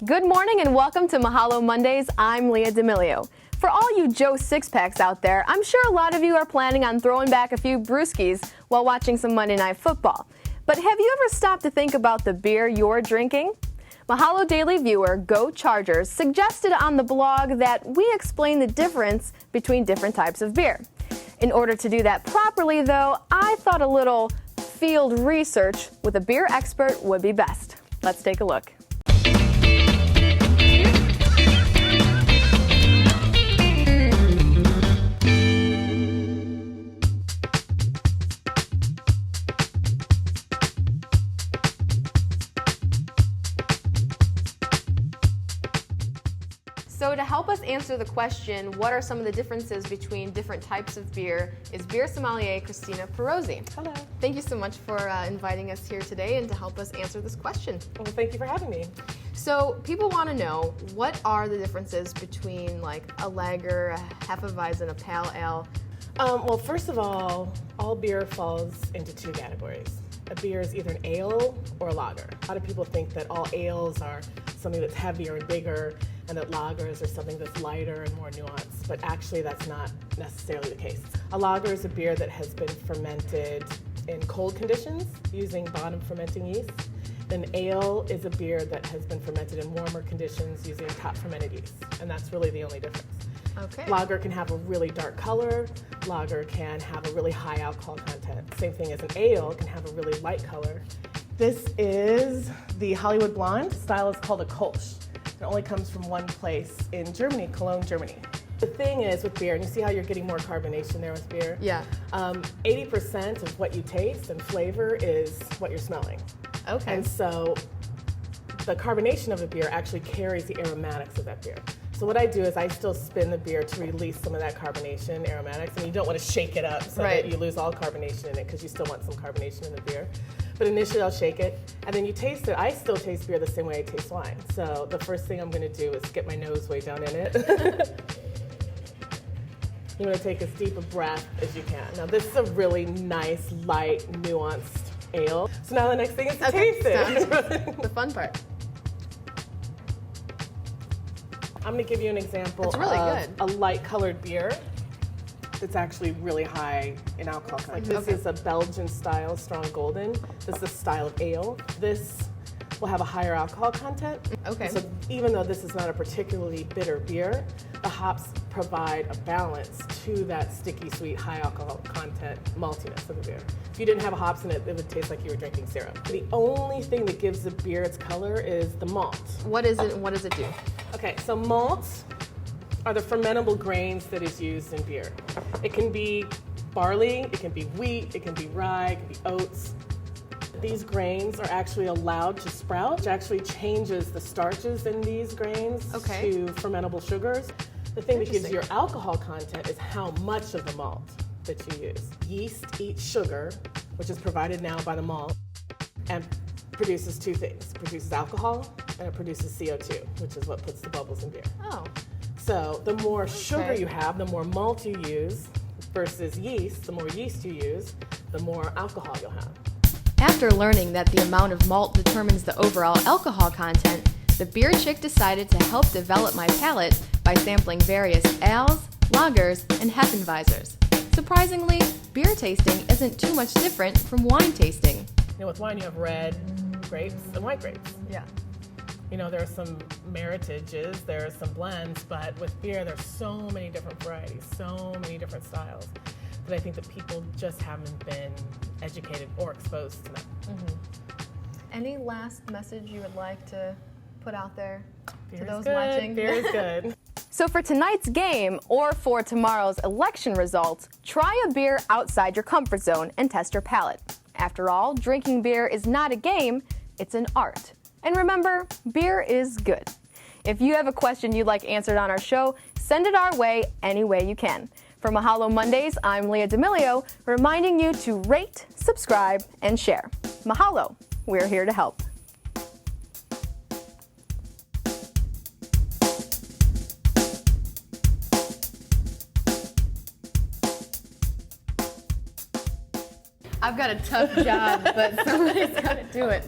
Good morning and welcome to Mahalo Mondays. I'm Leah D'Emilio. For all you Joe Six-Packs out there, I'm sure a lot of you are planning on throwing back a few brewskis while watching some Monday Night Football. But have you ever stopped to think about the beer you're drinking? Mahalo Daily viewer Go Chargers suggested on the blog that we explain the difference between different types of beer. In order to do that properly, though, I thought a little field research with a beer expert would be best. Let's take a look. So to help us answer the question, what are some of the differences between different types of beer, is beer sommelier Christina Perozzi. Hello. Thank you so much for inviting us here today and to help us answer this question. Well, thank you for having me. So people want to know, what are the differences between like a lager, a Hefeweizen, a pale ale? Well, first of all beer falls into two categories. A beer is either an ale or a lager. A lot of people think that all ales are something that's heavier and bigger, and that lagers are something that's lighter and more nuanced, but actually that's not necessarily the case. A lager is a beer that has been fermented in cold conditions using bottom fermenting yeast. An ale is a beer that has been fermented in warmer conditions using top fermented yeast, and that's really the only difference. Okay. Lager can have a really dark color. Lager can have a really high alcohol content. Same thing as an ale can have a really light color. This is the Hollywood Blonde. The style is called a Kolsch. It only comes from one place in Germany, Cologne, Germany. The thing is with beer, and you see how you're getting more carbonation there with beer? Yeah. 80% of what you taste and flavor is what you're smelling. Okay. And so the carbonation of the beer actually carries the aromatics of that beer. So what I do is I still spin the beer to release some of that carbonation, aromatics, and you don't want to shake it up so that you lose all carbonation in it, because you still want some carbonation in the beer. But initially I'll shake it, and then you taste it. I still taste beer the same way I taste wine. So the first thing I'm going to do is get my nose way down in it. You want to take as deep a breath as you can. Now this is a really nice, light, nuanced ale. So now the next thing is to taste it. The fun part. I'm going to give you an example It's really of good. a light-colored beer that's actually really high in alcohol content. This is a Belgian-style strong golden. This is a style of ale. This will have a higher alcohol content. Okay. So even though this is not a particularly bitter beer, the hops provide a balance to that sticky, sweet, high alcohol content maltiness of the beer. If you didn't have hops in it, it would taste like you were drinking syrup. The only thing that gives the beer its color is the malt. What is it and what does it do? Okay, so malts are the fermentable grains that is used in beer. It can be barley, it can be wheat, it can be rye, it can be oats. These grains are actually allowed to sprout, which actually changes the starches in these grains to fermentable sugars. The thing that gives your alcohol content is how much of the malt that you use. Yeast eats sugar, which is provided now by the malt, and produces two things. It produces alcohol and it produces CO2, which is what puts the bubbles in beer. Oh. So the more sugar you have, the more malt you use versus yeast, the more yeast you use, the more alcohol you'll have. After learning that the amount of malt determines the overall alcohol content, the beer chick decided to help develop my palate by sampling various ales, lagers, and Hefeweizers. Surprisingly, beer tasting isn't too much different from wine tasting. You know, with wine you have red grapes and white grapes. Yeah. You know, there are some maritages, there are some blends, but with beer there's so many different varieties, so many different styles, that I think that people just haven't been educated or exposed to them. Mm-hmm. Any last message you would like to put out there to those good. watching? Beer is good. So for tonight's game, or for tomorrow's election results, try a beer outside your comfort zone and test your palate. After all, drinking beer is not a game, it's an art. And remember, beer is good. If you have a question you'd like answered on our show, send it our way any way you can. For Mahalo Mondays, I'm Leah D'Emilio, reminding you to rate, subscribe, and share. Mahalo, we're here to help. I've got a tough job, but somebody's got to do it.